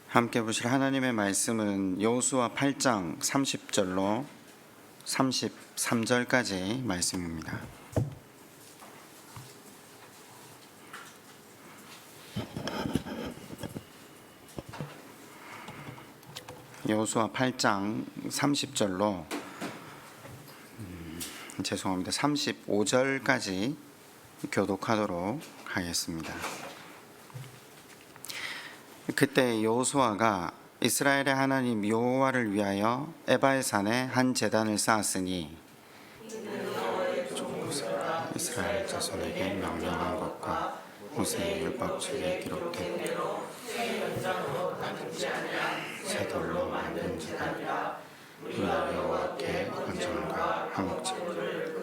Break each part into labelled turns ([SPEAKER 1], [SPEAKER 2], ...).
[SPEAKER 1] 함께 보실 하나님의 말씀은 여호수아 8장 30절로 33절까지 말씀입니다. 여호수아 8장 30절로 35절까지 교독하도록 하겠습니다. 그때 여호수아가 이스라엘의 하나님 여호와를 위하여 에바의 산에 한 제단을 쌓았으니 이스라엘 자손에게 명령한 것과 모세의 율법책에 기록된 새 돌로 만든 제단 위 여호와께 언전과 화목제물을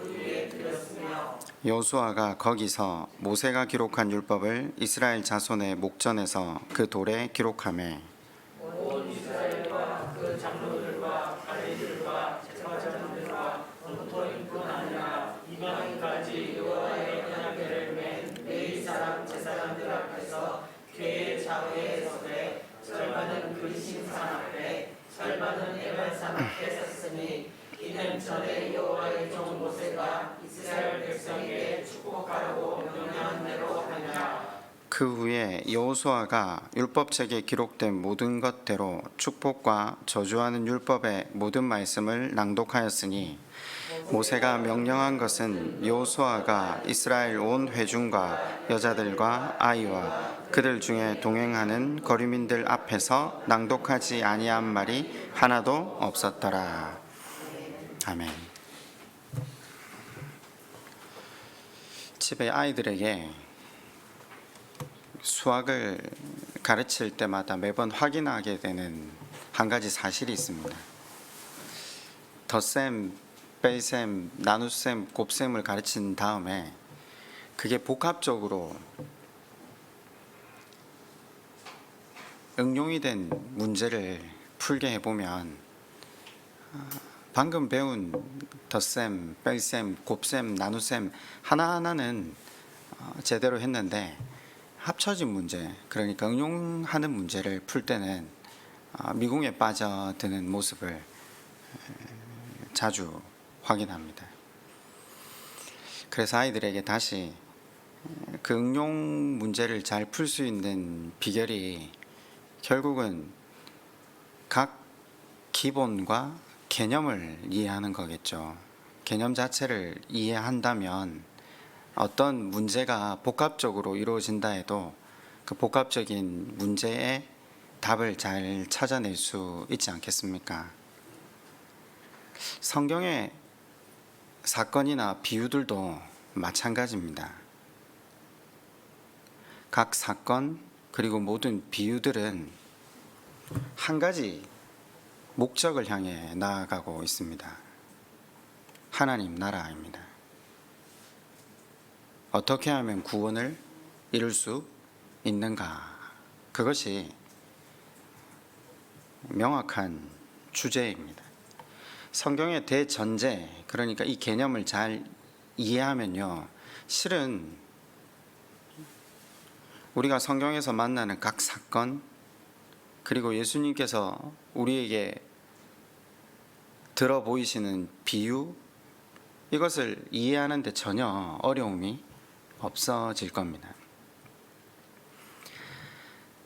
[SPEAKER 1] 여호수아가 거기서 모세가 기록한 율법을 이스라엘 자손의 목전에서 그 돌에 기록하매
[SPEAKER 2] 온 이스라엘과 그 장로들과 바리들과 제사장들과 본토인뿐 아니라 이방인까지 여호와의 언약궤를 맨 레위 사람 제사장들 앞에서 궤의 좌우에 서되 절반은 그리심산 앞에 절반은 에발산 앞에 섰으니 이는 전에 여호와의 종 모세가 이스라엘 백성에게 축복하라고 명령한 대로 하니라.
[SPEAKER 1] 그 후에 여호수아가 율법책에 기록된 모든 것대로 축복과 저주하는 율법의 모든 말씀을 낭독하였으니 모세가 명령한 것은 여호수아가 이스라엘 온 회중과 여자들과 아이와 그들 중에 동행하는 거류민들 앞에서 낭독하지 아니한 말이 하나도 없었더라. 아멘. 집에 아이들에게 수학을 가르칠 때마다 매번 확인하게 되는 한 가지 사실이 있습니다. 덧셈, 뺄셈, 나눗셈, 곱셈을 가르친 다음에 그게 복합적으로 응용이 된 문제를 풀게 해보면 방금 배운 덧셈, 뺄셈, 곱셈, 나눗셈 하나하나는 제대로 했는데 합쳐진 문제, 그러니까 응용하는 문제를 풀 때는 미궁에 빠져드는 모습을 자주 확인합니다. 그래서 아이들에게 다시 그 응용 문제를 잘 풀 수 있는 비결이 결국은 각 기본과 개념을 이해하는 거겠죠. 개념 자체를 이해한다면 어떤 문제가 복합적으로 이루어진다 해도 그 복합적인 문제의 답을 잘 찾아낼 수 있지 않겠습니까? 성경의 사건이나 비유들도 마찬가지입니다. 각 사건 그리고 모든 비유들은 한 가지 목적을 향해 나아가고 있습니다. 하나님 나라입니다. 어떻게 하면 구원을 이룰 수 있는가? 그것이 명확한 주제입니다. 성경의 대전제, 그러니까 이 개념을 잘 이해하면요, 실은 우리가 성경에서 만나는 각 사건, 그리고 예수님께서 우리에게 들어 보이시는 비유, 이것을 이해하는 데 전혀 어려움이 없어질 겁니다.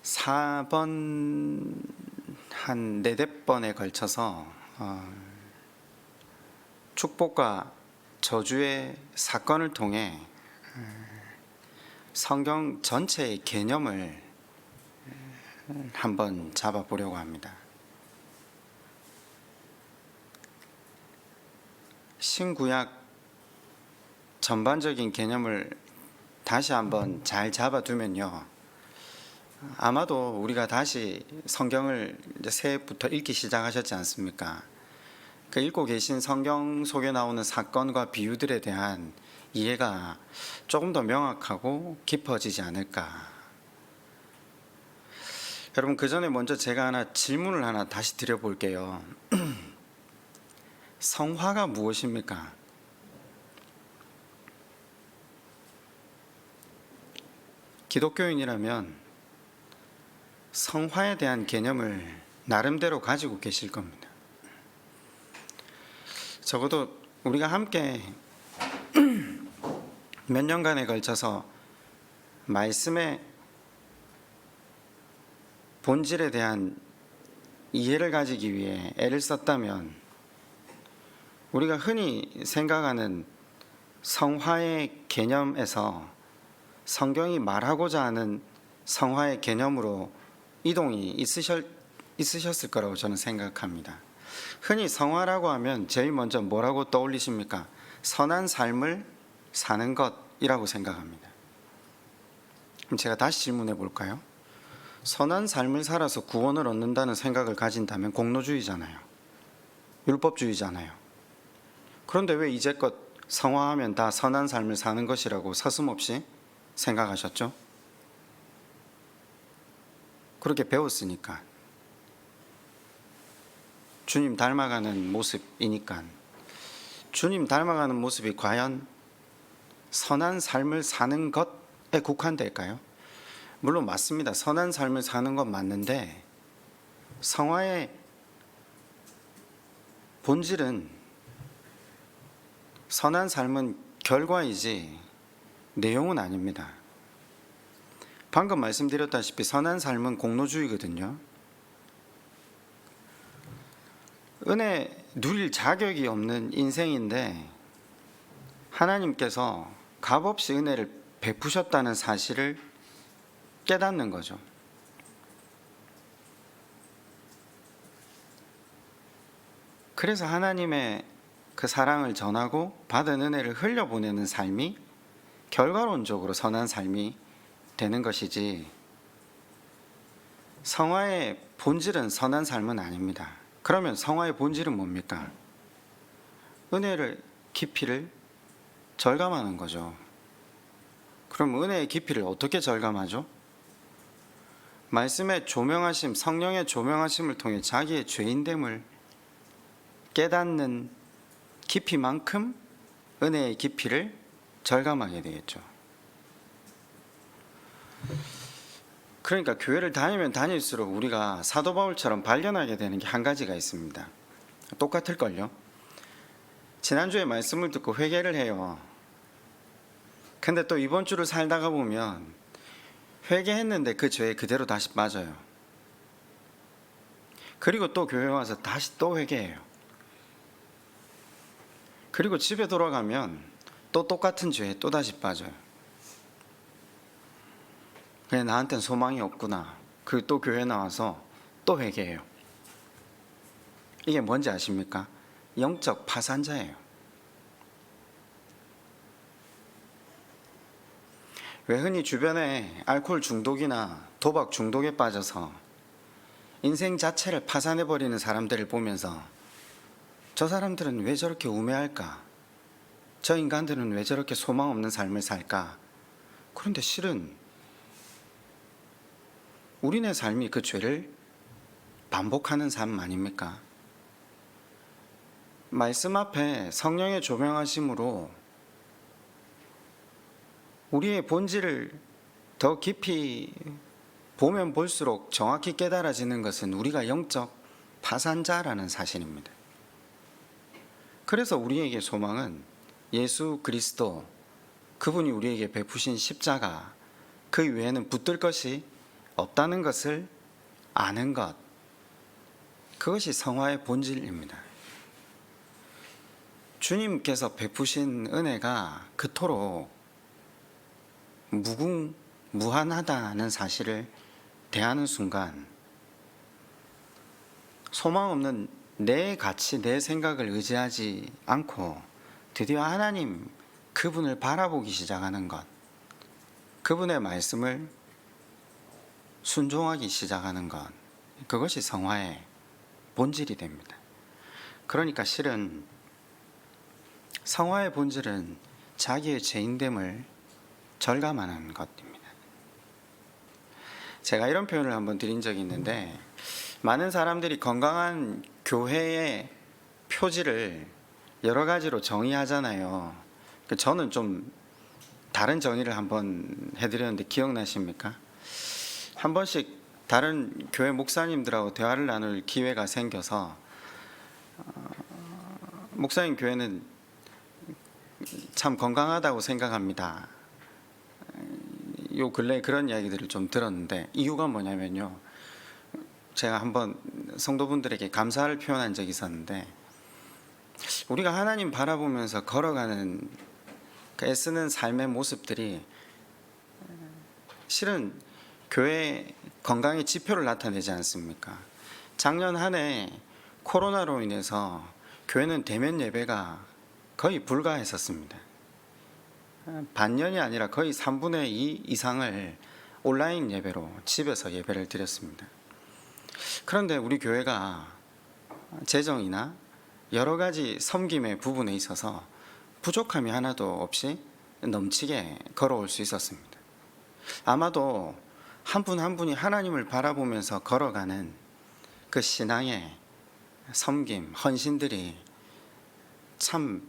[SPEAKER 1] 4번 한 4번에 걸쳐서 축복과 저주의 사건을 통해 성경 전체의 개념을 한번 잡아보려고 합니다. 신구약 전반적인 개념을 다시 한번 잘 잡아두면요, 아마도 우리가 다시 성경을 이제 새해부터 읽기 시작하셨지 않습니까? 그 읽고 계신 성경 속에 나오는 사건과 비유들에 대한 이해가 조금 더 명확하고 깊어지지 않을까. 여러분, 그 전에 먼저 제가 질문을 하나 다시 드려볼게요. 성화가 무엇입니까? 기독교인이라면 성화에 대한 개념을 나름대로 가지고 계실 겁니다. 적어도 우리가 함께 몇 년간에 걸쳐서 말씀의 본질에 대한 이해를 가지기 위해 애를 썼다면 우리가 흔히 생각하는 성화의 개념에서 성경이 말하고자 하는 성화의 개념으로 이동이 있으셨을 거라고 저는 생각합니다. 흔히 성화라고 하면 제일 먼저 뭐라고 떠올리십니까? 선한 삶을 사는 것이라고 생각합니다. 그럼 제가 다시 질문해 볼까요? 선한 삶을 살아서 구원을 얻는다는 생각을 가진다면 공로주의잖아요. 율법주의잖아요. 그런데 왜 이제껏 성화하면 다 선한 삶을 사는 것이라고 서슴없이 생각하셨죠? 그렇게 배웠으니까. 주님 닮아가는 모습이니까. 주님 닮아가는 모습이 과연 선한 삶을 사는 것에 국한될까요? 물론 맞습니다. 선한 삶을 사는 건 맞는데 성화의 본질은 선한 삶은 결과이지 내용은 아닙니다. 방금 말씀드렸다시피 선한 삶은 공로주의거든요. 은혜 누릴 자격이 없는 인생인데 하나님께서 값없이 은혜를 베푸셨다는 사실을 깨닫는 거죠. 그래서 하나님의 그 사랑을 전하고 받은 은혜를 흘려보내는 삶이 결과론적으로 선한 삶이 되는 것이지, 성화의 본질은 선한 삶은 아닙니다. 그러면 성화의 본질은 뭡니까? 은혜를 깊이를 절감하는 거죠. 그럼 은혜의 깊이를 어떻게 절감하죠? 말씀의 조명하심, 성령의 조명하심을 통해 자기의 죄인됨을 깨닫는 깊이만큼 은혜의 깊이를 절감하게 되겠죠. 그러니까 교회를 다니면 다닐수록 우리가 사도 바울처럼 발견하게 되는 게 한 가지가 있습니다. 똑같을걸요. 지난주에 말씀을 듣고 회개를 해요. 근데 또 이번 주를 살다가 보면 회개했는데 그 죄에 그대로 다시 빠져요. 그리고 또 교회 와서 다시 또 회개해요. 그리고 집에 돌아가면 또 똑같은 죄에 또 다시 빠져요. 그래, 나한테는 소망이 없구나. 그리고 또 교회 나와서 또 회개해요. 이게 뭔지 아십니까? 영적 파산자예요. 왜 흔히 주변에 알코올 중독이나 도박 중독에 빠져서 인생 자체를 파산해버리는 사람들을 보면서 저 사람들은 왜 저렇게 우매할까? 저 인간들은 왜 저렇게 소망 없는 삶을 살까? 그런데 실은 우리네 삶이 그 죄를 반복하는 삶 아닙니까? 말씀 앞에 성령의 조명하심으로 우리의 본질을 더 깊이 보면 볼수록 정확히 깨달아지는 것은 우리가 영적 파산자라는 사실입니다. 그래서 우리에게 소망은 예수 그리스도, 그분이 우리에게 베푸신 십자가, 그 외에는 붙들 것이 없다는 것을 아는 것, 그것이 성화의 본질입니다. 주님께서 베푸신 은혜가 그토록 무한하다는 사실을 대하는 순간 소망 없는 내 가치, 내 생각을 의지하지 않고 드디어 하나님, 그분을 바라보기 시작하는 것, 그분의 말씀을 순종하기 시작하는 것, 그것이 성화의 본질이 됩니다. 그러니까 실은 성화의 본질은 자기의 죄인됨을 절감하는 것입니다. 제가 이런 표현을 한번 드린 적이 있는데, 많은 사람들이 건강한 교회의 표지를 여러 가지로 정의하잖아요. 저는 좀 다른 정의를 한번 해드렸는데 기억나십니까? 한 번씩 다른 교회 목사님들하고 대화를 나눌 기회가 생겨서 목사님 교회는 참 건강하다고 생각합니다. 요 근래 그런 이야기들을 좀 들었는데 이유가 뭐냐면요. 제가 한번 성도분들에게 감사를 표현한 적이 있었는데 우리가 하나님 바라보면서 걸어가는 그 애쓰는 삶의 모습들이 실은 교회 건강의 지표를 나타내지 않습니까? 작년 한 해 코로나로 인해서 교회는 대면 예배가 거의 불가했었습니다. 반년이 아니라 거의 3분의 2 이상을 온라인 예배로 집에서 예배를 드렸습니다. 그런데 우리 교회가 재정이나 여러 가지 섬김의 부분에 있어서 부족함이 하나도 없이 넘치게 걸어올 수 있었습니다. 아마도 한 분 한 분이 하나님을 바라보면서 걸어가는 그 신앙의 섬김, 헌신들이 참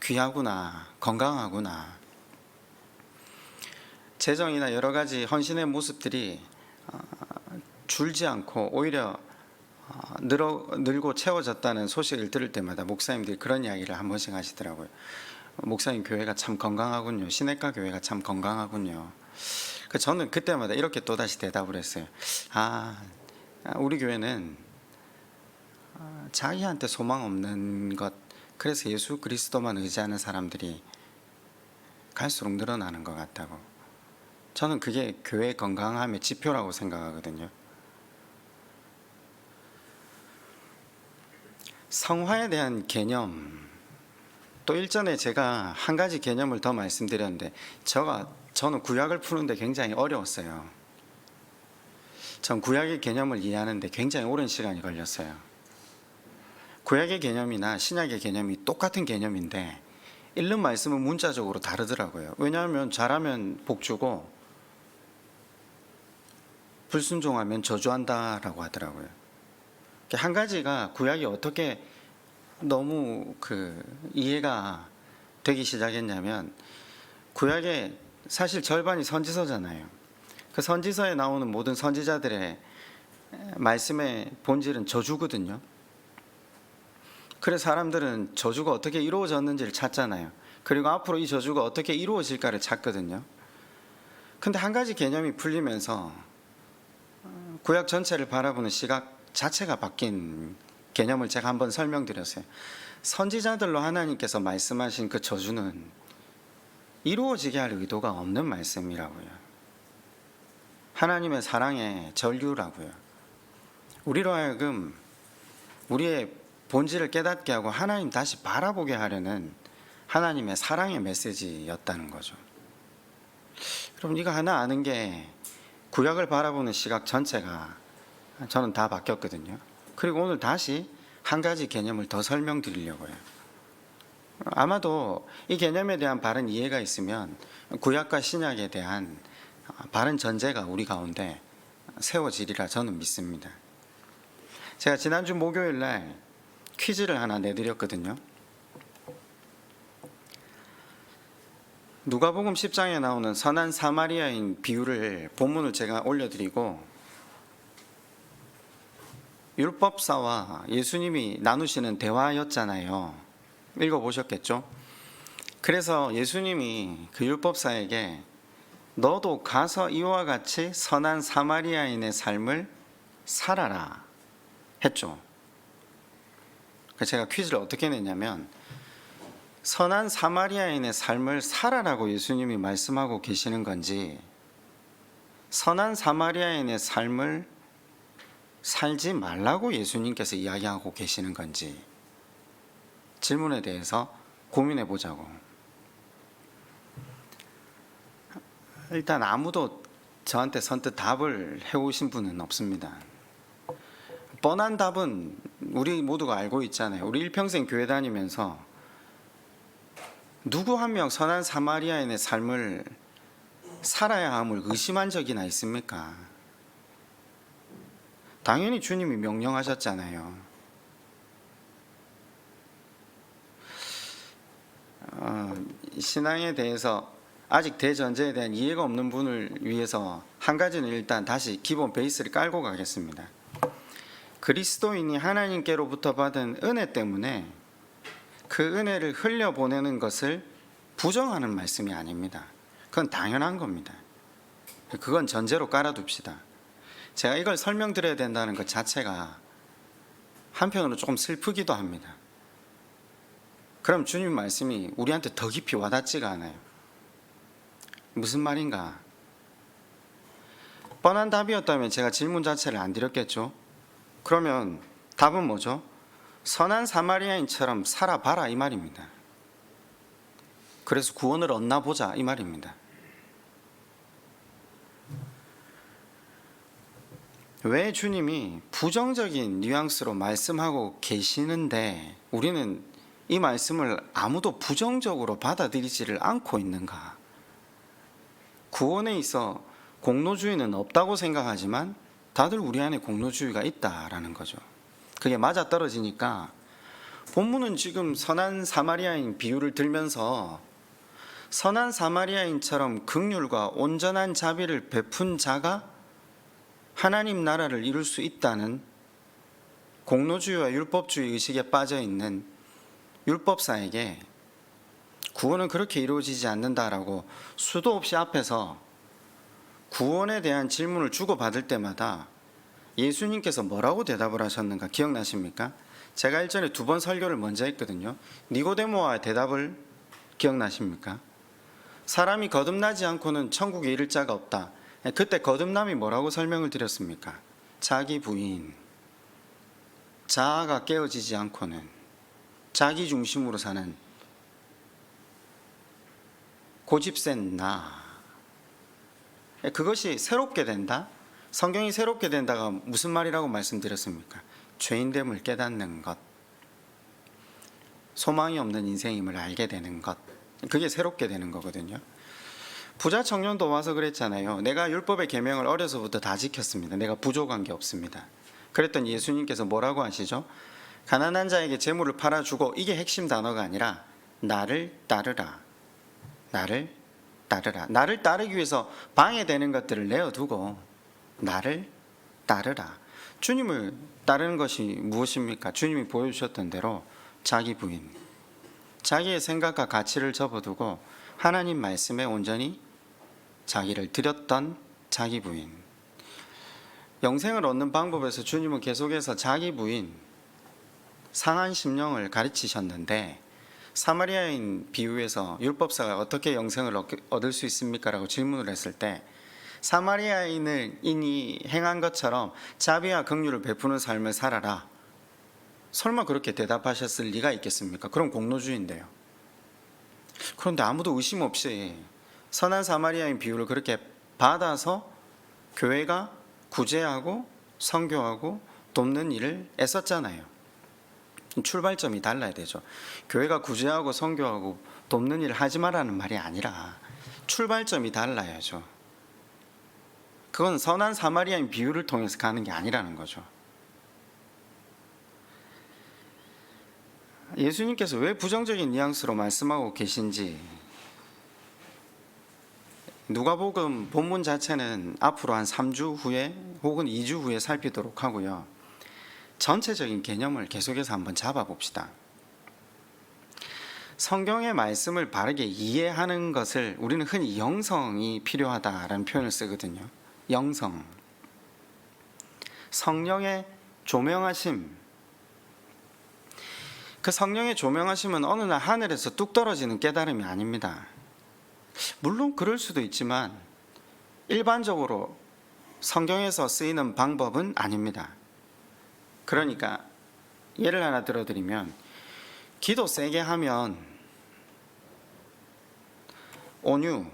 [SPEAKER 1] 귀하구나, 건강하구나. 재정이나 여러 가지 헌신의 모습들이 줄지 않고 오히려 늘고 채워졌다는 소식을 들을 때마다 목사님들이 그런 이야기를 한 번씩 하시더라고요. 목사님 교회가 참 건강하군요. 시내가 교회가 참 건강하군요. 저는 그때마다 이렇게 또다시 대답을 했어요. 우리 교회는 자기한테 소망 없는 것, 그래서 예수 그리스도만 의지하는 사람들이 갈수록 늘어나는 것 같다고. 저는 그게 교회 건강함의 지표라고 생각하거든요. 성화에 대한 개념, 또 일전에 제가 한 가지 개념을 더 말씀드렸는데 저는 구약을 푸는데 굉장히 어려웠어요. 전 구약의 개념을 이해하는데 굉장히 오랜 시간이 걸렸어요. 구약의 개념이나 신약의 개념이 똑같은 개념인데 읽는 말씀은 문자적으로 다르더라고요. 왜냐하면 잘하면 복 주고 불순종하면 저주한다라고 하더라고요. 한 가지가 구약이 어떻게 너무 이해가 되기 시작했냐면 구약의 사실 절반이 선지서잖아요. 그 선지서에 나오는 모든 선지자들의 말씀의 본질은 저주거든요. 그래서 사람들은 저주가 어떻게 이루어졌는지를 찾잖아요. 그리고 앞으로 이 저주가 어떻게 이루어질까를 찾거든요. 근데 한 가지 개념이 풀리면서 구약 전체를 바라보는 시각 자체가 바뀐 개념을 제가 한번 설명드렸어요. 선지자들로 하나님께서 말씀하신 그 저주는 이루어지게 할 의도가 없는 말씀이라고요. 하나님의 사랑의 전류라고요. 우리로 하여금 우리의 본질을 깨닫게 하고 하나님 다시 바라보게 하려는 하나님의 사랑의 메시지였다는 거죠. 여러분, 이거 하나 아는 게 구약을 바라보는 시각 전체가 저는 다 바뀌었거든요. 그리고 오늘 다시 한 가지 개념을 더 설명드리려고요. 아마도 이 개념에 대한 바른 이해가 있으면 구약과 신약에 대한 바른 전제가 우리 가운데 세워지리라 저는 믿습니다. 제가 지난주 목요일 날 퀴즈를 하나 내드렸거든요. 누가복음 10장에 나오는 선한 사마리아인 비유를 본문을 제가 올려드리고 율법사와 예수님이 나누시는 대화였잖아요. 읽어보셨겠죠? 그래서 예수님이 그 율법사에게 너도 가서 이와 같이 선한 사마리아인의 삶을 살아라 했죠. 제가 퀴즈를 어떻게 냈냐면 선한 사마리아인의 삶을 살아라고 예수님이 말씀하고 계시는 건지 선한 사마리아인의 삶을 살지 말라고 예수님께서 이야기하고 계시는 건지 질문에 대해서 고민해 보자고. 일단 아무도 저한테 선뜻 답을 해오신 분은 없습니다. 뻔한 답은 우리 모두가 알고 있잖아요. 우리 일평생 교회 다니면서 누구 한 명 선한 사마리아인의 삶을 살아야 함을 의심한 적이나 있습니까? 당연히 주님이 명령하셨잖아요. 신앙에 대해서 아직 대전제에 대한 이해가 없는 분을 위해서 한 가지는 일단 다시 기본 베이스를 깔고 가겠습니다. 그리스도인이 하나님께로부터 받은 은혜 때문에 그 은혜를 흘려보내는 것을 부정하는 말씀이 아닙니다. 그건 당연한 겁니다. 그건 전제로 깔아둡시다. 제가 이걸 설명드려야 된다는 것 자체가 한편으로 조금 슬프기도 합니다. 그럼 주님 말씀이 우리한테 더 깊이 와닿지가 않아요. 무슨 말인가? 뻔한 답이었다면 제가 질문 자체를 안 드렸겠죠. 그러면 답은 뭐죠? 선한 사마리아인처럼 살아봐라 이 말입니다. 그래서 구원을 얻나 보자 이 말입니다. 왜 주님이 부정적인 뉘앙스로 말씀하고 계시는데 우리는 이 말씀을 아무도 부정적으로 받아들이지를 않고 있는가? 구원에 있어 공로주의는 없다고 생각하지만 다들 우리 안에 공로주의가 있다라는 거죠. 그게 맞아떨어지니까 본문은 지금 선한 사마리아인 비유를 들면서 선한 사마리아인처럼 긍휼과 온전한 자비를 베푼 자가 하나님 나라를 이룰 수 있다는 공로주의와 율법주의 의식에 빠져 있는 율법사에게 구원은 그렇게 이루어지지 않는다라고 수도 없이 앞에서 구원에 대한 질문을 주고받을 때마다 예수님께서 뭐라고 대답을 하셨는가 기억나십니까? 제가 일전에 2번 설교를 먼저 했거든요. 니고데모와의 대답을 기억나십니까? 사람이 거듭나지 않고는 천국에 이를 자가 없다. 그때 거듭남이 뭐라고 설명을 드렸습니까? 자기 부인, 자아가 깨어지지 않고는 자기 중심으로 사는 고집센 나, 그것이 새롭게 된다? 성경이 새롭게 된다가 무슨 말이라고 말씀드렸습니까? 죄인됨을 깨닫는 것, 소망이 없는 인생임을 알게 되는 것, 그게 새롭게 되는 거거든요. 부자 청년도 와서 그랬잖아요. 내가 율법의 계명을 어려서부터 다 지켰습니다. 내가 부족한 게 없습니다. 그랬더니 예수님께서 뭐라고 하시죠? 가난한 자에게 재물을 팔아주고, 이게 핵심 단어가 아니라 나를 따르라. 나를 따르라. 나를 따르기 위해서 방해되는 것들을 내어두고 나를 따르라. 주님을 따르는 것이 무엇입니까? 주님이 보여주셨던 대로 자기 부인, 자기의 생각과 가치를 접어두고 하나님 말씀에 온전히 자기를 드렸던 자기 부인. 영생을 얻는 방법에서 주님은 계속해서 자기 부인, 상한 심령을 가르치셨는데 사마리아인 비유에서 율법사가 어떻게 영생을 얻을 수 있습니까? 라고 질문을 했을 때 사마리아인이 행한 것처럼 자비와 긍휼을 베푸는 삶을 살아라. 설마 그렇게 대답하셨을 리가 있겠습니까? 그럼 공로주의인데요. 그런데 아무도 의심 없이 선한 사마리아인 비유를 그렇게 받아서 교회가 구제하고 선교하고 돕는 일을 애썼잖아요. 출발점이 달라야 되죠. 교회가 구제하고 선교하고 돕는 일을 하지 말라는 말이 아니라 출발점이 달라야죠. 그건 선한 사마리아인 비유를 통해서 가는 게 아니라는 거죠. 예수님께서 왜 부정적인 뉘앙스로 말씀하고 계신지 누가복음 본문 자체는 앞으로 한 3주 후에 혹은 2주 후에 살피도록 하고요. 전체적인 개념을 계속해서 한번 잡아봅시다. 성경의 말씀을 바르게 이해하는 것을 우리는 흔히 영성이 필요하다라는 표현을 쓰거든요. 영성, 성령의 조명하심. 그 성령의 조명하심은 어느 날 하늘에서 뚝 떨어지는 깨달음이 아닙니다. 물론 그럴 수도 있지만 일반적으로 성경에서 쓰이는 방법은 아닙니다. 그러니까 예를 하나 들어드리면 기도 세게 하면 온유,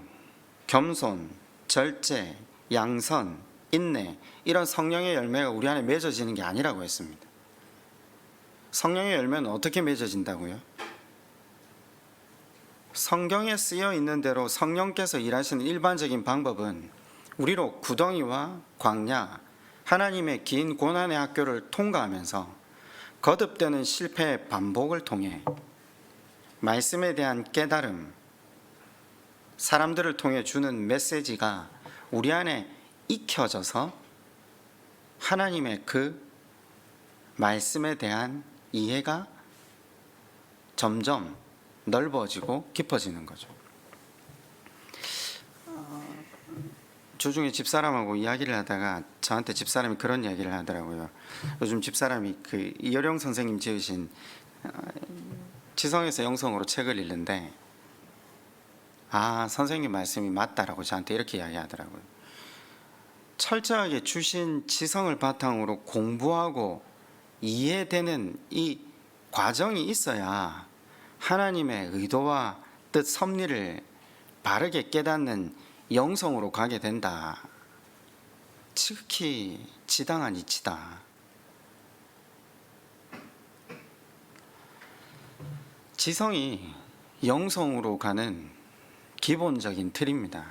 [SPEAKER 1] 겸손, 절제, 양선, 인내, 이런 성령의 열매가 우리 안에 맺어지는 게 아니라고 했습니다. 성령의 열매는 어떻게 맺어진다고요? 성경에 쓰여 있는 대로 성령께서 일하시는 일반적인 방법은 우리로 구덩이와 광야, 하나님의 긴 고난의 학교를 통과하면서 거듭되는 실패의 반복을 통해 말씀에 대한 깨달음, 사람들을 통해 주는 메시지가 우리 안에 익혀져서 하나님의 그 말씀에 대한 이해가 점점 넓어지고 깊어지는 거죠. 주중에 집사람하고 이야기를 하다가 저한테 집사람이 그런 이야기를 하더라고요. 요즘 집사람이 그 이여령 선생님 지으신 지성에서 영성으로 책을 읽는데 선생님 말씀이 맞다라고 저한테 이렇게 이야기하더라고요. 철저하게 주신 지성을 바탕으로 공부하고 이해되는 이 과정이 있어야 하나님의 의도와 뜻 섭리를 바르게 깨닫는 영성으로 가게 된다. 지극히 지당한 이치다. 지성이 영성으로 가는 기본적인 틀입니다.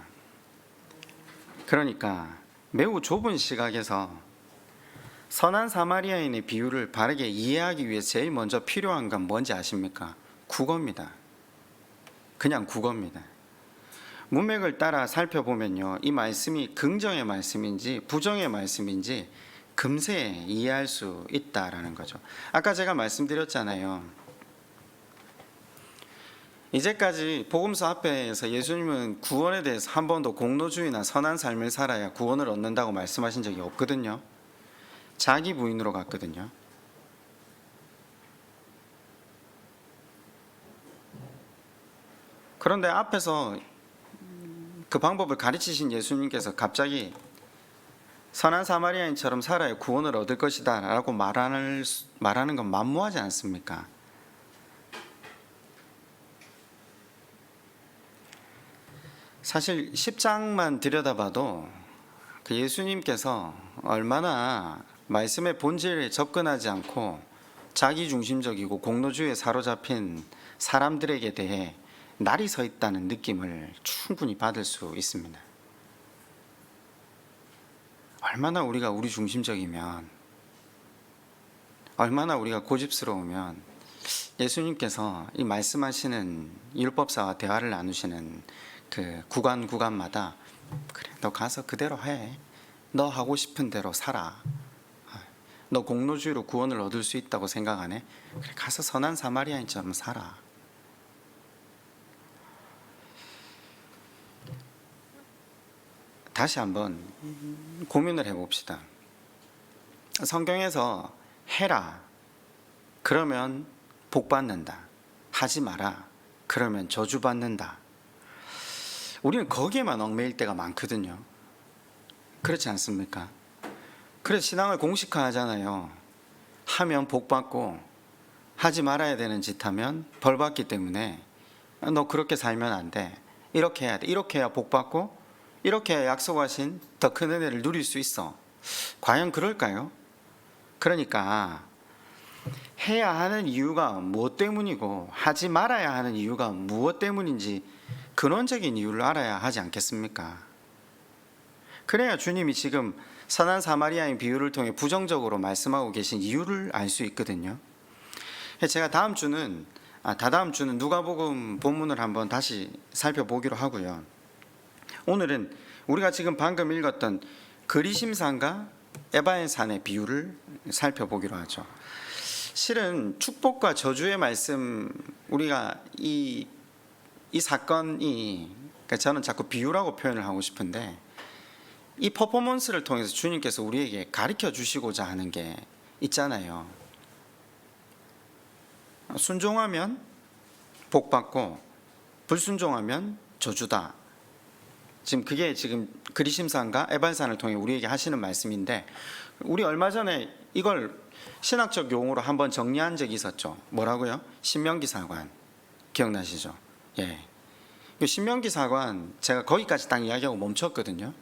[SPEAKER 1] 그러니까 매우 좁은 시각에서 선한 사마리아인의 비유를 바르게 이해하기 위해 제일 먼저 필요한 건 뭔지 아십니까? 국어입니다. 그냥 국어입니다. 문맥을 따라 살펴보면요, 이 말씀이 긍정의 말씀인지 부정의 말씀인지 금세 이해할 수 있다라는 거죠. 아까 제가 말씀드렸잖아요. 이제까지 복음서 앞에서 예수님은 구원에 대해서 한 번도 공로주의나 선한 삶을 살아야 구원을 얻는다고 말씀하신 적이 없거든요. 자기 부인으로 갔거든요. 그런데 앞에서 그 방법을 가르치신 예수님께서 갑자기 선한 사마리아인처럼 살아야 구원을 얻을 것이다 라고 말하는 건 만무하지 않습니까? 사실 10장만 들여다봐도 그 예수님께서 얼마나 말씀의 본질에 접근하지 않고 자기중심적이고 공로주의에 사로잡힌 사람들에게 대해 날이 서 있다는 느낌을 충분히 받을 수 있습니다. 얼마나 우리가 우리 중심적이면, 얼마나 우리가 고집스러우면 예수님께서 이 말씀하시는 율법사와 대화를 나누시는 그 구간마다 그래, 너 가서 그대로 해. 너 하고 싶은 대로 살아. 너 공로주의로 구원을 얻을 수 있다고 생각하네? 그래, 가서 선한 사마리아인처럼 살아. 다시 한번 고민을 해봅시다. 성경에서 해라, 그러면 복 받는다. 하지 마라, 그러면 저주 받는다. 우리는 거기에만 얽매일 때가 많거든요. 그렇지 않습니까? 그래서 신앙을 공식화하잖아요. 하면 복 받고 하지 말아야 되는 짓 하면 벌 받기 때문에 너 그렇게 살면 안 돼. 이렇게 해야 돼. 이렇게 해야 복 받고 이렇게 해야 약속하신 더 큰 은혜를 누릴 수 있어. 과연 그럴까요? 그러니까 해야 하는 이유가 무엇 때문이고 하지 말아야 하는 이유가 무엇 때문인지 근원적인 이유를 알아야 하지 않겠습니까? 그래야 주님이 지금 선한 사마리아인 비유를 통해 부정적으로 말씀하고 계신 이유를 알 수 있거든요. 제가 다다음 주는 누가복음 본문을 한번 다시 살펴보기로 하고요. 오늘은 우리가 지금 방금 읽었던 그리심산과 에바의 산의 비유를 살펴보기로 하죠. 실은 축복과 저주의 말씀, 우리가 이 사건이, 그러니까 저는 자꾸 비유라고 표현을 하고 싶은데, 이 퍼포먼스를 통해서 주님께서 우리에게 가르쳐 주시고자 하는 게 있잖아요. 순종하면 복 받고 불순종하면 저주다. 그게 지금 그리심산과 에발산을 통해 우리에게 하시는 말씀인데, 우리 얼마 전에 이걸 신학적 용어로 한번 정리한 적이 있었죠. 뭐라고요? 신명기 사관. 기억나시죠? 예. 신명기 사관, 제가 거기까지 딱 이야기하고 멈췄거든요.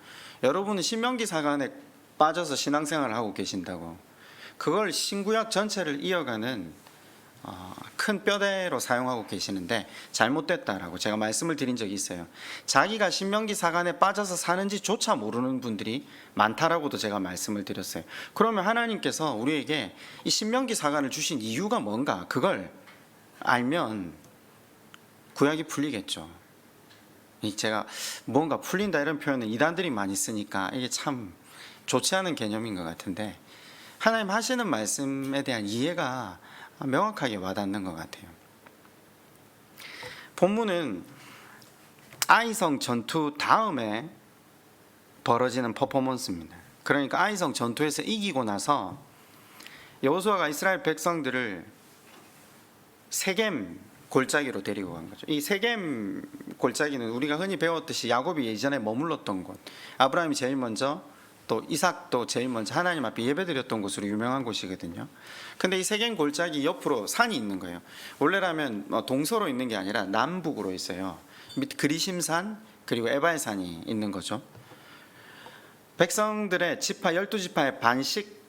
[SPEAKER 1] 여러분은 신명기 사관에 빠져서 신앙생활을 하고 계신다고, 그걸 신구약 전체를 이어가는 큰 뼈대로 사용하고 계시는데 잘못됐다라고 제가 말씀을 드린 적이 있어요. 자기가 신명기 사관에 빠져서 사는지조차 모르는 분들이 많다라고도 제가 말씀을 드렸어요. 그러면 하나님께서 우리에게 이 신명기 사관을 주신 이유가 뭔가, 그걸 알면 구약이 풀리겠죠. 제가 뭔가 풀린다 이런 표현을 이단들이 많이 쓰니까 이게 참 좋지 않은 개념인 것 같은데, 하나님 하시는 말씀에 대한 이해가 명확하게 와닿는 것 같아요. 본문은 아이성 전투 다음에 벌어지는 퍼포먼스입니다. 그러니까 아이성 전투에서 이기고 나서 여호수아가 이스라엘 백성들을 세겜 골짜기로 데리고 간 거죠. 이 세겜 골짜기는 우리가 흔히 배웠듯이 야곱이 예전에 머물렀던 곳, 아브라함이 제일 먼저 또 이삭도 제일 먼저 하나님 앞에 예배드렸던 곳으로 유명한 곳이거든요. 근데 이 세겜 골짜기 옆으로 산이 있는 거예요. 원래라면 동서로 있는 게 아니라 남북으로 있어요. 밑 그리심산 그리고 에발산이 있는 거죠. 백성들의 지파 12지파의 반씩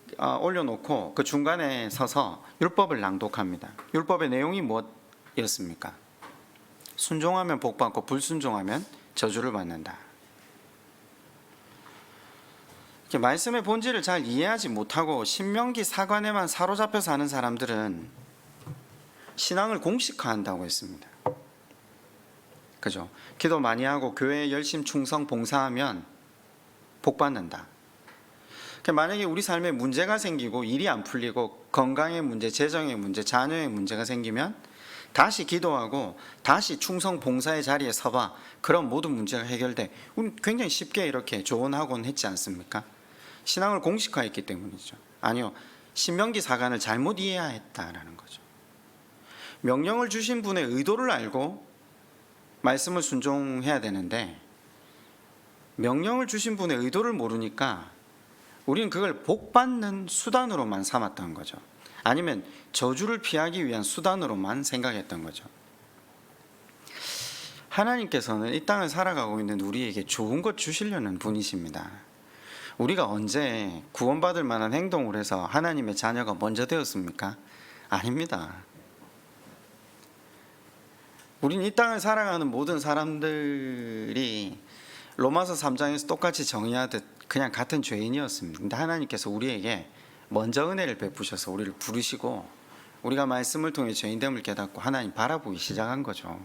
[SPEAKER 1] 올려놓고 그 중간에 서서 율법을 낭독합니다. 율법의 내용이 무엇이었습니까? 순종하면 복받고 불순종하면 저주를 받는다. 말씀의 본질을 잘 이해하지 못하고 신명기 사관에만 사로잡혀 사는 사람들은 신앙을 공식화한다고 했습니다. 그죠? 기도 많이 하고 교회에 열심 충성 봉사하면 복 받는다. 만약에 우리 삶에 문제가 생기고 일이 안 풀리고 건강의 문제, 재정의 문제, 자녀의 문제가 생기면 다시 기도하고 다시 충성 봉사의 자리에 서봐. 그럼 모든 문제가 해결돼. 우리 굉장히 쉽게 이렇게 조언하곤 했지 않습니까? 신앙을 공식화했기 때문이죠. 아니요, 신명기 사관을 잘못 이해했다라는 거죠. 명령을 주신 분의 의도를 알고 말씀을 순종해야 되는데, 명령을 주신 분의 의도를 모르니까 우리는 그걸 복받는 수단으로만 삼았던 거죠. 아니면 저주를 피하기 위한 수단으로만 생각했던 거죠. 하나님께서는 이 땅을 살아가고 있는 우리에게 좋은 것 주시려는 분이십니다. 우리가 언제 구원받을 만한 행동을 해서 하나님의 자녀가 먼저 되었습니까? 아닙니다. 우린 이 땅을 살아가는 모든 사람들이 로마서 3장에서 똑같이 정의하듯 그냥 같은 죄인이었습니다. 근데 하나님께서 우리에게 먼저 은혜를 베푸셔서 우리를 부르시고 우리가 말씀을 통해 죄인됨을 깨닫고 하나님 바라보기 시작한 거죠.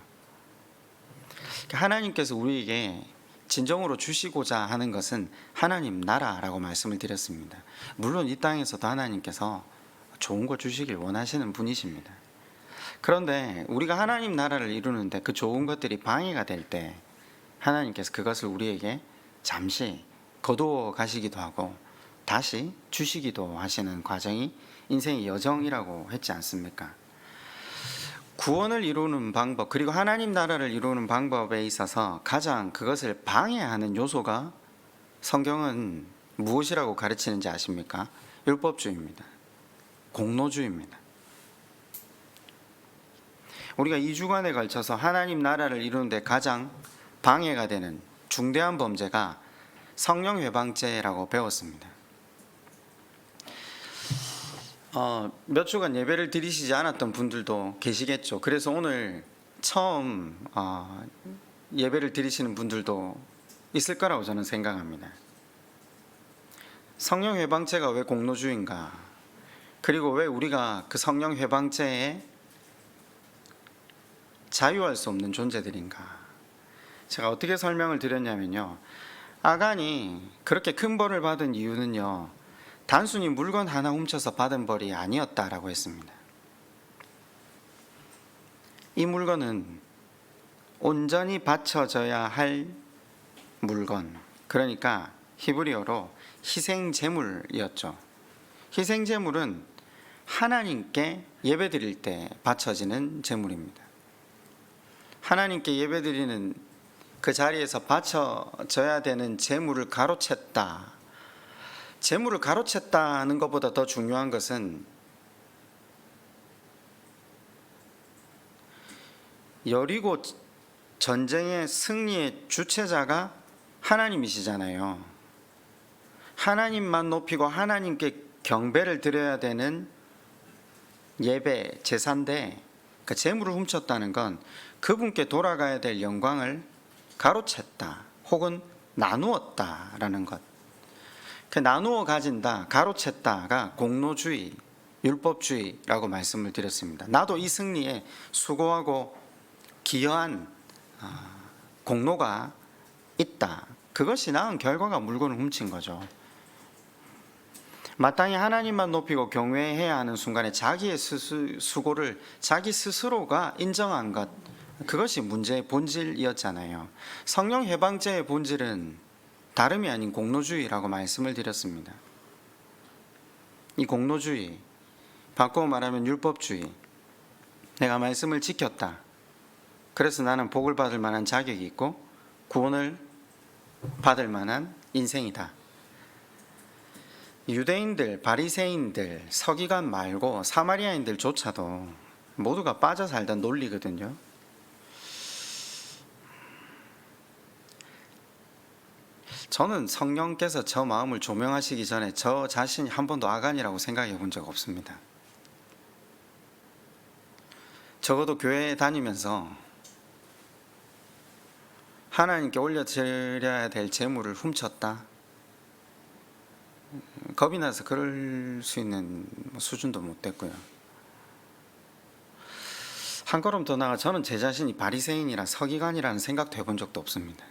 [SPEAKER 1] 하나님께서 우리에게 진정으로 주시고자 하는 것은 하나님 나라라고 말씀을 드렸습니다. 물론 이 땅에서도 하나님께서 좋은 거 주시길 원하시는 분이십니다. 그런데 우리가 하나님 나라를 이루는데 그 좋은 것들이 방해가 될 때 하나님께서 그것을 우리에게 잠시 거두어 가시기도 하고 다시 주시기도 하시는 과정이 인생의 여정이라고 했지 않습니까? 구원을 이루는 방법, 그리고 하나님 나라를 이루는 방법에 있어서 가장 그것을 방해하는 요소가 성경은 무엇이라고 가르치는지 아십니까? 율법주의입니다. 공로주의입니다. 우리가 2주간에 걸쳐서 하나님 나라를 이루는 데 가장 방해가 되는 중대한 범죄가 성령 회방죄라고 배웠습니다. 몇 주간 예배를 드리시지 않았던 분들도 계시겠죠. 그래서 오늘 처음 예배를 드리시는 분들도 있을 거라고 저는 생각합니다. 성령 회방죄가 왜 공로주의인가? 그리고 왜 우리가 그 성령 회방죄에 자유할 수 없는 존재들인가? 제가 어떻게 설명을 드렸냐면요, 아간이 그렇게 큰 벌을 받은 이유는요, 단순히 물건 하나 훔쳐서 받은 벌이 아니었다라고 했습니다. 이 물건은 온전히 바쳐져야 할 물건, 그러니까 히브리어로 희생제물이었죠. 희생제물은 하나님께 예배드릴 때 바쳐지는 제물입니다. 하나님께 예배드리는 그 자리에서 바쳐져야 되는 제물을 가로챘다. 제물을 가로챘다는 것보다 더 중요한 것은 여리고 전쟁의 승리의 주체자가 하나님이시잖아요. 하나님만 높이고 하나님께 경배를 드려야 되는 예배, 제사인데 그 제물을 훔쳤다는 건 그분께 돌아가야 될 영광을 가로챘다 혹은 나누었다라는 것. 그 나누어 가진다, 가로챘다가 공로주의, 율법주의라고 말씀을 드렸습니다. 나도 이 승리에 수고하고 기여한 공로가 있다. 그것이 낳은 결과가 물건을 훔친 거죠. 마땅히 하나님만 높이고 경외해야 하는 순간에 자기의 수고를 자기 스스로가 인정한 것, 그것이 문제의 본질이었잖아요. 성령 해방제의 본질은 다름이 아닌 공로주의라고 말씀을 드렸습니다. 이 공로주의, 바꾸어 말하면 율법주의, 내가 말씀을 지켰다. 그래서 나는 복을 받을 만한 자격이 있고 구원을 받을 만한 인생이다. 유대인들, 바리새인들, 서기관 말고 사마리아인들조차도 모두가 빠져 살던 논리거든요. 저는 성령께서 저 마음을 조명하시기 전에 저 자신이 한 번도 아간이라고 생각해 본 적 없습니다. 적어도 교회에 다니면서 하나님께 올려드려야 될 재물을 훔쳤다, 겁이 나서 그럴 수 있는 수준도 못 됐고요. 한 걸음 더 나아가 저는 제 자신이 바리새인이라 서기관이라는 생각도 해본 적도 없습니다.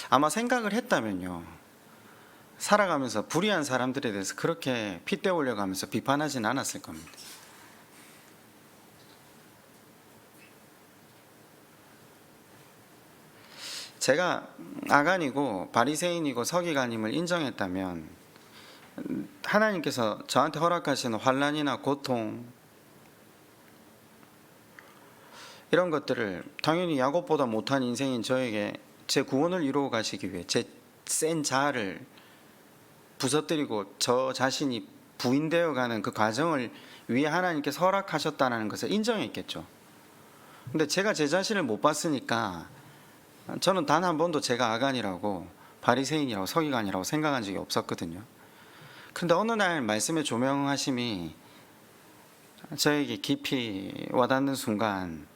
[SPEAKER 1] 아마 생각을 했다면요, 살아가면서 불의한 사람들에 대해서 그렇게 핏대 올려가면서 비판하진 않았을 겁니다. 제가 아간이고 바리새인이고 서기관임을 인정했다면 하나님께서 저한테 허락하시는 환난이나 고통, 이런 것들을 당연히 야곱보다 못한 인생인 저에게 제 구원을 이루어 가시기 위해 제 센 자아를 부서뜨리고 저 자신이 부인되어 가는 그 과정을 위해 하나님께서 허락하셨다는 것을 인정했겠죠. 근데 제가 제 자신을 못 봤으니까 저는 단 한 번도 제가 아간이라고 바리새인이라고 서기관이라고 생각한 적이 없었거든요. 그런데 어느 날 말씀의 조명하심이 저에게 깊이 와닿는 순간,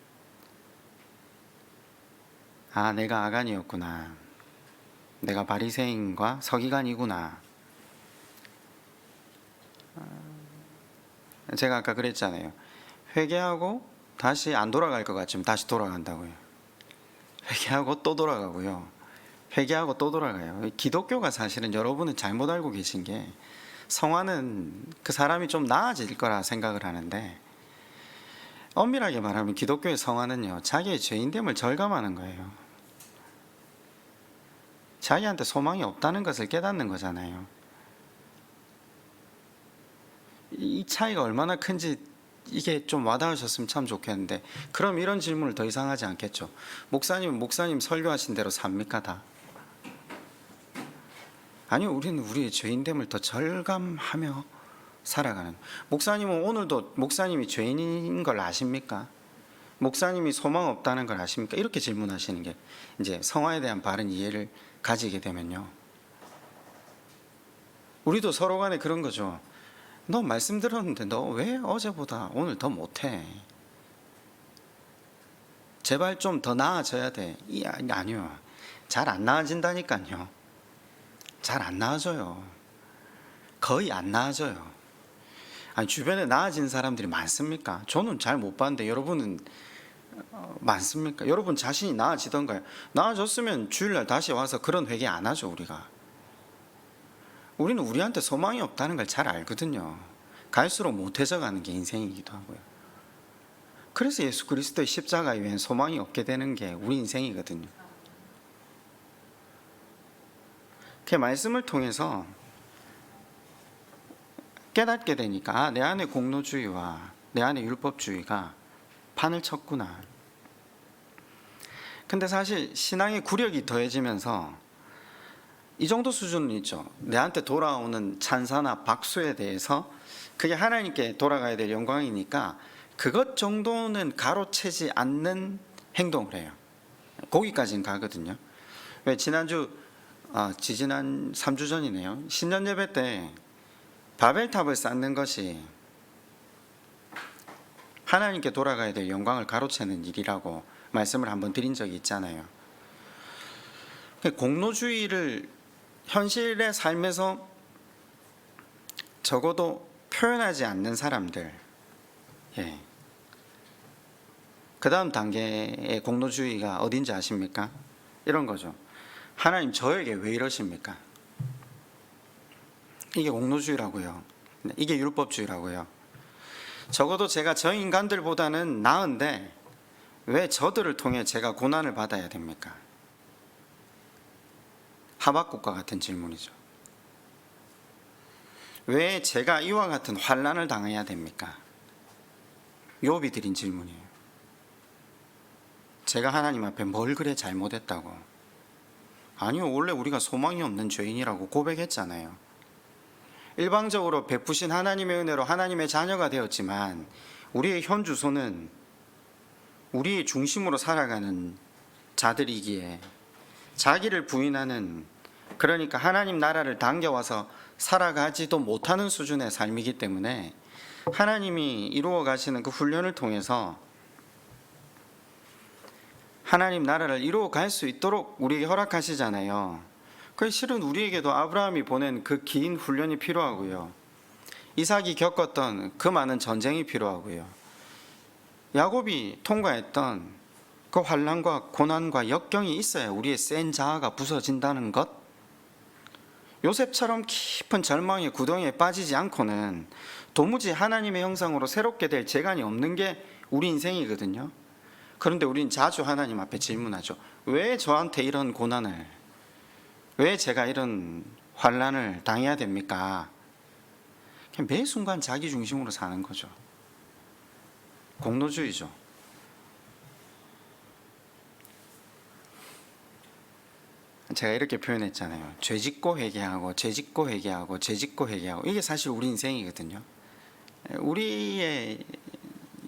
[SPEAKER 1] 아, 내가 아간이었구나, 내가 바리새인과 서기관이구나. 제가 아까 그랬잖아요. 회개하고 다시 안 돌아갈 것 같지만 다시 돌아간다고요. 회개하고 또 돌아가고요. 회개하고 또 돌아가요. 기독교가 사실은 여러분은 잘못 알고 계신 게, 성화는 그 사람이 좀 나아질 거라 생각을 하는데, 엄밀하게 말하면 기독교의 성화는요, 자기의 죄인됨을 절감하는 거예요. 자기한테 소망이 없다는 것을 깨닫는 거잖아요. 이 차이가 얼마나 큰지 이게 좀 와닿으셨으면 참 좋겠는데, 그럼 이런 질문을 더 이상 하지 않겠죠. 목사님은 목사님 설교하신 대로 삽니까 다? 아니요, 우리는 우리의 죄인됨을 더 절감하며 살아가는. 목사님은 오늘도 목사님이 죄인인 걸 아십니까? 목사님이 소망 없다는 걸 아십니까? 이렇게 질문하시는 게 이제 성화에 대한 바른 이해를 가지게 되면요, 우리도 서로 간에 그런 거죠. 너 말씀 들었는데 너 왜 어제보다 오늘 더 못해? 제발 좀 더 나아져야 돼. 아니요, 잘 안 나아진다니까요. 잘 안 나아져요. 거의 안 나아져요. 아니, 주변에 나아진 사람들이 많습니까? 저는 잘 못 봤는데 여러분은 많습니까? 여러분 자신이 나아지던가요? 나아졌으면 주일날 다시 와서 그런 회개 안 하죠. 우리는 우리한테 소망이 없다는 걸 잘 알거든요. 갈수록 못해져 가는 게 인생이기도 하고요. 그래서 예수 그리스도의 십자가 외엔 소망이 없게 되는 게 우리 인생이거든요. 그 말씀을 통해서 깨닫게 되니까, 내 안에 공로주의와 내 안에 율법주의가 판을 쳤구나. 근데 사실 신앙의 구력이 더해지면서 이 정도 수준은 있죠. 내한테 돌아오는 찬사나 박수에 대해서 그게 하나님께 돌아가야 될 영광이니까 그것 정도는 가로채지 않는 행동을 해요. 거기까지는 가거든요. 왜 지난 3주 전이네요. 신년 예배 때 바벨탑을 쌓는 것이 하나님께 돌아가야 될 영광을 가로채는 일이라고 말씀을 한번 드린 적이 있잖아요. 공로주의를 현실의 삶에서 적어도 표현하지 않는 사람들, 그 다음 단계의 공로주의가 어딘지 아십니까? 이런 거죠. 하나님 저에게 왜 이러십니까? 이게 공로주의라고요. 이게 율법주의라고요. 적어도 제가 저 인간들보다는 나은데 왜 저들을 통해 제가 고난을 받아야 됩니까? 하박국과 같은 질문이죠. 왜 제가 이와 같은 환난을 당해야 됩니까? 욥이 드린 질문이에요. 제가 하나님 앞에 뭘 그래 잘못했다고? 아니요, 원래 우리가 소망이 없는 죄인이라고 고백했잖아요. 일방적으로 베푸신 하나님의 은혜로 하나님의 자녀가 되었지만 우리의 현 주소는 우리의 중심으로 살아가는 자들이기에 자기를 부인하는, 그러니까 하나님 나라를 당겨와서 살아가지도 못하는 수준의 삶이기 때문에 하나님이 이루어 가시는 그 훈련을 통해서 하나님 나라를 이루어 갈 수 있도록 우리에게 허락하시잖아요. 그 실은 우리에게도 아브라함이 보낸 그 긴 훈련이 필요하고요. 이삭이 겪었던 그 많은 전쟁이 필요하고요. 야곱이 통과했던 그 환난과 고난과 역경이 있어야 우리의 센 자아가 부서진다는 것. 요셉처럼 깊은 절망의 구덩이에 빠지지 않고는 도무지 하나님의 형상으로 새롭게 될 재간이 없는 게 우리 인생이거든요. 그런데 우린 자주 하나님 앞에 질문하죠. 왜 저한테 이런 고난을, 왜 제가 이런 환난을 당해야 됩니까? 그냥 매 순간 자기 중심으로 사는 거죠. 공로주의죠. 제가 이렇게 표현했잖아요. 죄짓고 회개하고 죄짓고 회개하고 죄짓고 회개하고, 이게 사실 우리 인생이거든요. 우리의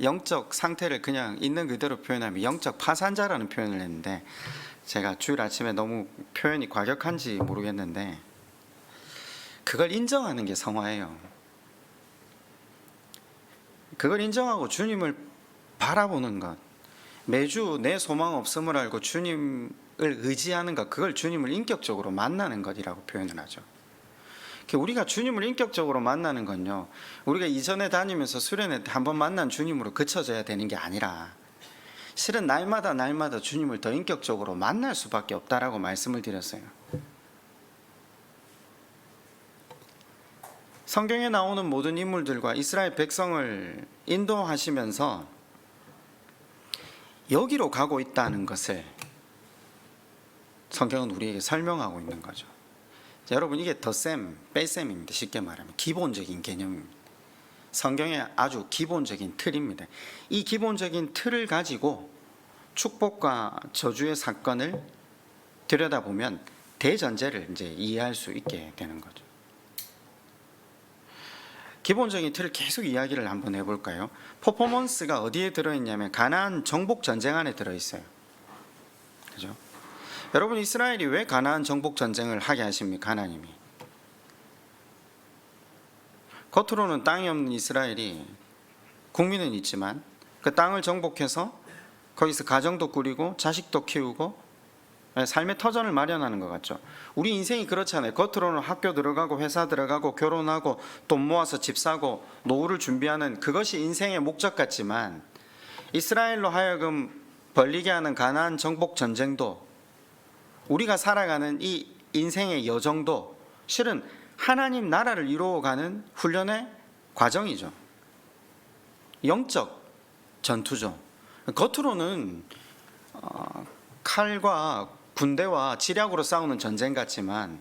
[SPEAKER 1] 영적 상태를 그냥 있는 그대로 표현하면 영적 파산자라는 표현을 했는데, 제가 주일 아침에 너무 표현이 과격한지 모르겠는데 그걸 인정하는 게 성화예요. 그걸 인정하고 주님을 바라보는 것, 매주 내 소망 없음을 알고 주님을 의지하는 것, 그걸 주님을 인격적으로 만나는 것이라고 표현을 하죠. 우리가 주님을 인격적으로 만나는 건요, 우리가 이전에 다니면서 수련회 때 한번 만난 주님으로 그쳐져야 되는 게 아니라 실은 날마다 주님을 더 인격적으로 만날 수밖에 없다라고 말씀을 드렸어요. 성경에 나오는 모든 인물들과 이스라엘 백성을 인도하시면서 여기로 가고 있다는 것을 성경은 우리에게 설명하고 있는 거죠. 자, 여러분, 이게 덧셈, 뺄셈입니다. 쉽게 말하면 기본적인 개념입니다. 성경의 아주 기본적인 틀입니다. 이 기본적인 틀을 가지고 축복과 저주의 사건을 들여다보면 대전제를 이제 이해할 수 있게 되는 거죠. 기본적인 틀을 계속 이야기를 한번 해볼까요? 퍼포먼스가 어디에 들어있냐면 가나안 정복 전쟁 안에 들어있어요. 그죠? 여러분, 이스라엘이 왜 가나안 정복 전쟁을 하게 하십니까? 하나님이 겉으로는 땅이 없는 이스라엘이 국민은 있지만 그 땅을 정복해서 거기서 가정도 꾸리고 자식도 키우고 삶의 터전을 마련하는 것 같죠. 우리 인생이 그렇잖아요. 겉으로는 학교 들어가고 회사 들어가고 결혼하고 돈 모아서 집 사고 노후를 준비하는, 그것이 인생의 목적 같지만 이스라엘로 하여금 벌리게 하는 가나안 정복 전쟁도, 우리가 살아가는 이 인생의 여정도 실은 하나님 나라를 이루어가는 훈련의 과정이죠. 영적 전투죠. 겉으로는 칼과 군대와 지략으로 싸우는 전쟁 같지만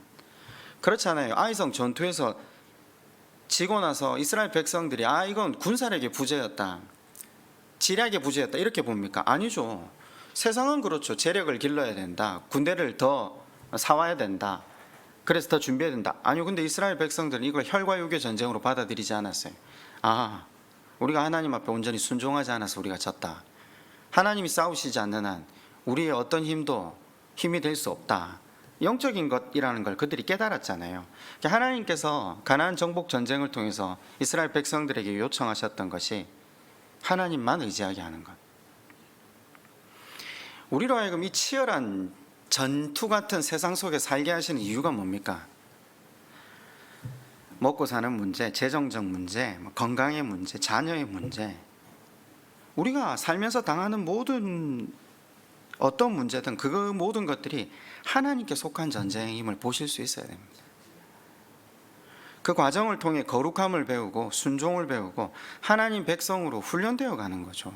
[SPEAKER 1] 그렇잖아요. 아이성 전투에서 지고 나서 이스라엘 백성들이 이건 군사력의 부재였다, 지략의 부재였다 이렇게 봅니까? 아니죠. 세상은 그렇죠. 재력을 길러야 된다, 군대를 더 사와야 된다, 그래서 더 준비해야 된다. 아니요, 근데 이스라엘 백성들은 이걸 혈과 육의 전쟁으로 받아들이지 않았어요. 우리가 하나님 앞에 온전히 순종하지 않아서 우리가 졌다. 하나님이 싸우시지 않는 한 우리의 어떤 힘이 될 수 없다. 영적인 것이라는 걸 그들이 깨달았잖아요. 하나님께서 가나안 정복 전쟁을 통해서 이스라엘 백성들에게 요청하셨던 것이 하나님만 의지하게 하는 것. 우리로 하여금 이 치열한 전투 같은 세상 속에 살게 하시는 이유가 뭡니까? 먹고 사는 문제, 재정적 문제, 건강의 문제, 자녀의 문제, 우리가 살면서 당하는 모든 어떤 문제든 그 모든 것들이 하나님께 속한 전쟁임을 보실 수 있어야 됩니다. 그 과정을 통해 거룩함을 배우고 순종을 배우고 하나님 백성으로 훈련되어 가는 거죠.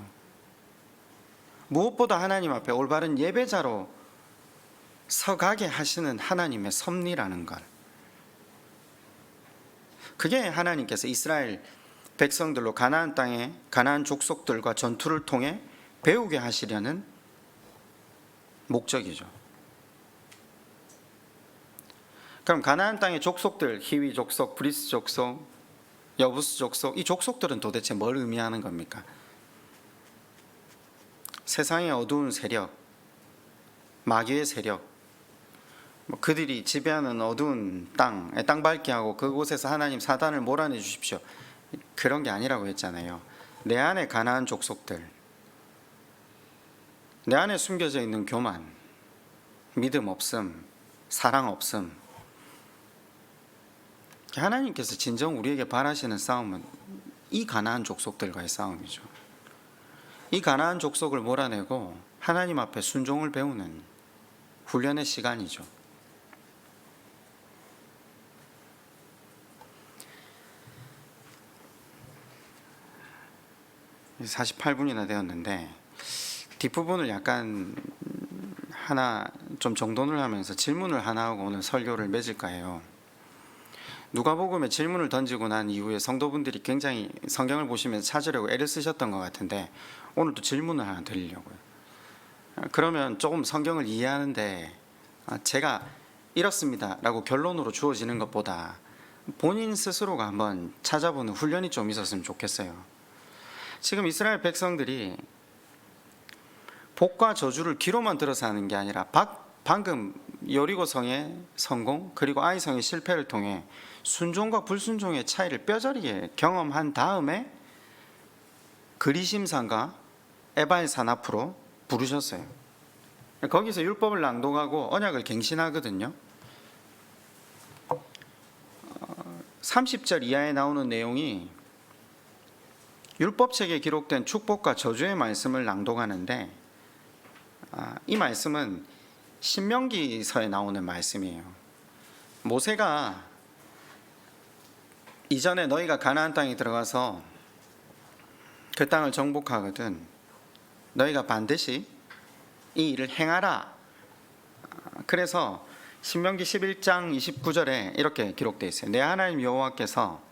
[SPEAKER 1] 무엇보다 하나님 앞에 올바른 예배자로 서가게 하시는 하나님의 섭리라는 것, 그게 하나님께서 이스라엘 백성들로 가나안 땅에 가나안 족속들과 전투를 통해 배우게 하시려는 목적이죠. 그럼 가나안 땅의 족속들, 히위 족속, 브리스 족속, 여부스 족속, 이 족속들은 도대체 뭘 의미하는 겁니까? 세상의 어두운 세력, 마귀의 세력, 그들이 지배하는 어두운 땅 밟게 하고 그곳에서 하나님 사단을 몰아내 주십시오, 그런 게 아니라고 했잖아요. 내 안에 가나안 족속들, 내 안에 숨겨져 있는 교만, 믿음 없음, 사랑 없음, 하나님께서 진정 우리에게 바라시는 싸움은 이 가나안 족속들과의 싸움이죠. 이 가나안 족속을 몰아내고 하나님 앞에 순종을 배우는 훈련의 시간이죠. 이제 48분이나 되었는데 뒷부분을 약간 하나 좀 정돈을 하면서 질문을 하나 하고 오늘 설교를 맺을까 해요. 누가복음에 질문을 던지고 난 이후에 성도분들이 굉장히 성경을 보시면서 찾으려고 애를 쓰셨던 것 같은데 오늘도 질문을 하나 드리려고요. 그러면 조금 성경을 이해하는데 제가 이렇습니다 라고 결론으로 주어지는 것보다 본인 스스로가 한번 찾아보는 훈련이 좀 있었으면 좋겠어요. 지금 이스라엘 백성들이 복과 저주를 귀로만 들어서 하는 게 아니라 방금 여리고성의 성공 그리고 아이성의 실패를 통해 순종과 불순종의 차이를 뼈저리게 경험한 다음에 그리심산과 에발산 앞으로 부르셨어요. 거기서 율법을 낭독하고 언약을 갱신하거든요. 30절 이하에 나오는 내용이 율법책에 기록된 축복과 저주의 말씀을 낭독하는데 이 말씀은 신명기서에 나오는 말씀이에요. 모세가 이전에 너희가 가나안 땅에 들어가서 그 땅을 정복하거든 너희가 반드시 이 일을 행하라. 그래서 신명기 11장 29절에 이렇게 기록되어 있어요. 내 하나님 여호와께서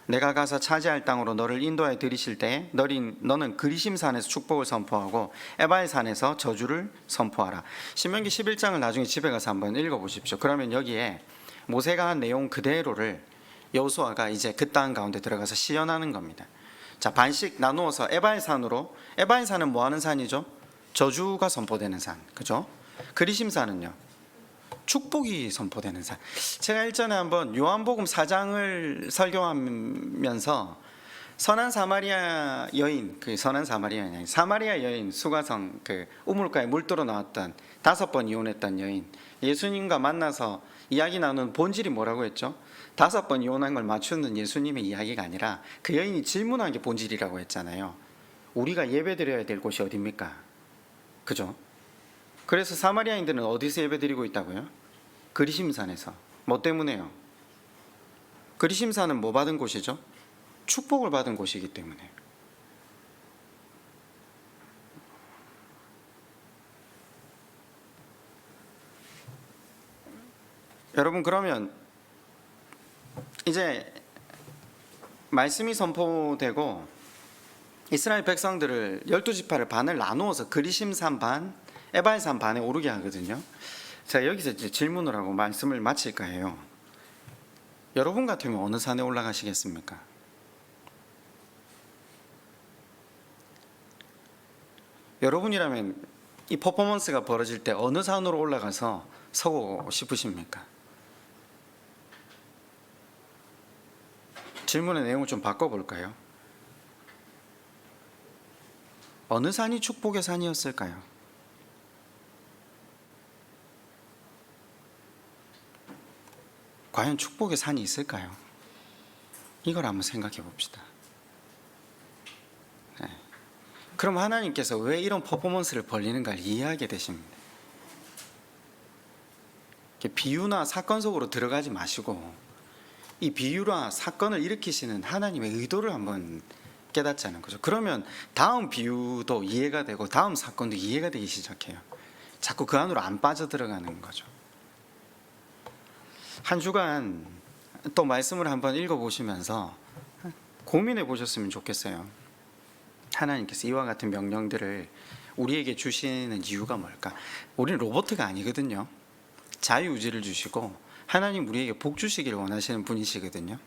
[SPEAKER 1] 내가 가서 차지할 땅으로 너를 인도하여 들이실 때에 너는 그리심산에서 축복을 선포하고 에발산에서 저주를 선포하라. 신명기 11장을 나중에 집에 가서 한번 읽어보십시오. 그러면 여기에 모세가 한 내용 그대로를 여호수아가 이제 그 땅 가운데 들어가서 시연하는 겁니다. 자, 반씩 나누어서 에발산으로, 에발산은 뭐 하는 산이죠? 저주가 선포되는 산, 그죠? 그리심산은요, 축복이 선포되는 산. 제가 일전에 한번 요한복음 4장을 설교하면서 선한 사마리아 여인, 그 선한 사마리아가 아니라 사마리아 여인, 수가성 그 우물가에 물 떠러 나왔던 5번 이혼했던 여인, 예수님과 만나서 이야기 나누는 본질이 뭐라고 했죠? 5번 이혼한 걸 맞추는 예수님의 이야기가 아니라 그 여인이 질문한 게 본질이라고 했잖아요. 우리가 예배드려야 될 곳이 어디입니까? 그죠? 그래서 사마리아인들은 어디서 예배드리고 있다고요? 그리심산에서. 뭐 때문에요? 그리심산은 뭐 받은 곳이죠? 축복을 받은 곳이기 때문에. 여러분, 그러면 이제 말씀이 선포되고 이스라엘 백성들을 12지파를 반을 나누어서 그리심산 반, 에발산 반에 오르게 하거든요. 자, 여기서 이제 질문을 하고 말씀을 마칠까 해요. 여러분 같으면 어느 산에 올라가시겠습니까? 여러분이라면 이 퍼포먼스가 벌어질 때 어느 산으로 올라가서 서고 싶으십니까? 질문의 내용을 좀 바꿔볼까요? 어느 산이 축복의 산이었을까요? 과연 축복의 산이 있을까요? 이걸 한번 생각해 봅시다. 네. 그럼 하나님께서 왜 이런 퍼포먼스를 벌리는가를 이해하게 되십니다. 이렇게 비유나 사건 속으로 들어가지 마시고 이 비유나 사건을 일으키시는 하나님의 의도를 한번 깨닫자는 거죠. 그러면 다음 비유도 이해가 되고 다음 사건도 이해가 되기 시작해요. 자꾸 그 안으로 안 빠져들어가는 거죠. 한 주간 또 말씀을 한번 읽어보시면서 고민해 보셨으면 좋겠어요. 하나님께서 이와 같은 명령들을 우리에게 주시는 이유가 뭘까? 우리는 로봇가 아니거든요. 자유의지를 주시고 하나님 우리에게 복 주시기를 원하시는 분이시거든요.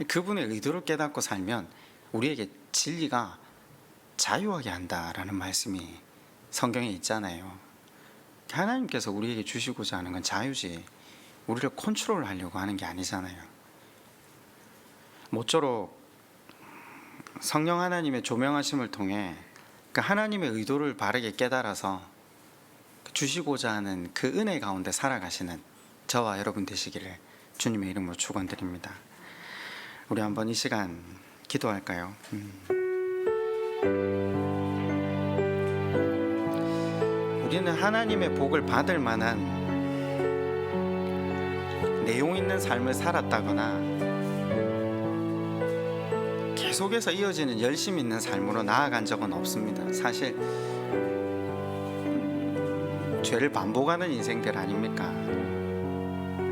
[SPEAKER 1] 그분의 의도를 깨닫고 살면 우리에게 진리가 자유하게 한다라는 말씀이 성경에 있잖아요. 하나님께서 우리에게 주시고자 하는 건 자유지 우리를 컨트롤하려고 하는 게 아니잖아요. 모쪼록 성령 하나님의 조명하심을 통해 그 하나님의 의도를 바르게 깨달아서 주시고자 하는 그 은혜 가운데 살아가시는 저와 여러분 되시기를 주님의 이름으로 축원드립니다. 우리 한번 이 시간 기도할까요? 우리는 하나님의 복을 받을 만한 내용 있는 삶을 살았다거나 계속해서 이어지는 열심 있는 삶으로 나아간 적은 없습니다. 사실 죄를 반복하는 인생들 아닙니까?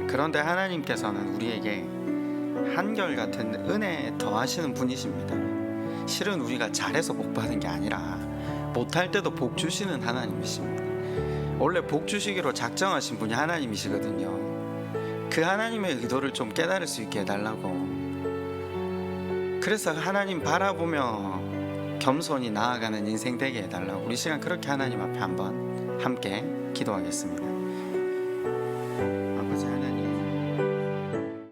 [SPEAKER 1] 그런데 하나님께서는 우리에게 한결같은 은혜 더하시는 분이십니다. 실은 우리가 잘해서 복 받은 게 아니라 못할 때도 복 주시는 하나님이십니다. 원래 복 주시기로 작정하신 분이 하나님이시거든요. 그 하나님의 의도를 좀 깨달을 수 있게 해달라고. 그래서 하나님 바라보며 겸손히 나아가는 인생 되게 해달라고. 우리 시간 그렇게 하나님 앞에 한번 함께 기도하겠습니다.